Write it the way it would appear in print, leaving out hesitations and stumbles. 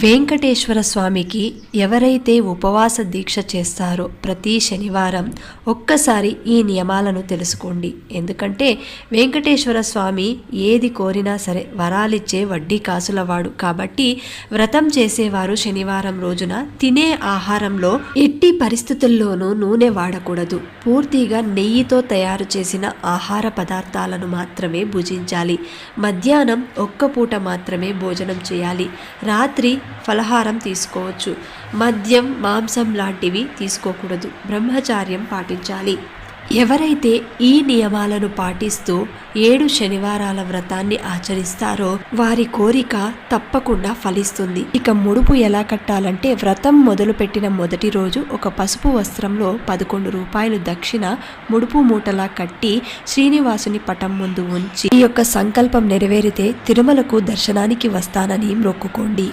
వెంకటేశ్వర స్వామికి ఎవరైతే ఉపవాస దీక్ష చేస్తారో ప్రతి శనివారం ఒక్కసారి ఈ నియమాలను తెలుసుకోండి. ఎందుకంటే వెంకటేశ్వర స్వామి ఏది కోరినా సరే వరాలిచ్చే వడ్డీ కాసులవాడు. కాబట్టి వ్రతం చేసేవారు శనివారం రోజున తినే ఆహారంలో ఎట్టి పరిస్థితుల్లోనూ నూనె వాడకూడదు. పూర్తిగా నెయ్యితో తయారు చేసిన ఆహార పదార్థాలను మాత్రమే భుజించాలి. మధ్యాహ్నం ఒక్క పూట మాత్రమే భోజనం చేయాలి. రాత్రి ఫలహారం తీసుకోవచ్చు. మద్యం, మాంసం లాంటివి తీసుకోకూడదు. బ్రహ్మచార్యం పాటించాలి. ఎవరైతే ఈ నియమాలను పాటిస్తూ 7 శనివారాల వ్రతాన్ని ఆచరిస్తారో వారి కోరిక తప్పకుండా ఫలిస్తుంది. ఇక ముడుపు ఎలా కట్టాలంటే, వ్రతం మొదలుపెట్టిన మొదటి రోజు ఒక పసుపు వస్త్రంలో 11 రూపాయలు దక్షిణ ముడుపు మూటలా కట్టి శ్రీనివాసుని పటం ముందు ఉంచి ఈ యొక్క సంకల్పం నెరవేరితే తిరుమలకు దర్శనానికి వస్తానని మొక్కుకోండి.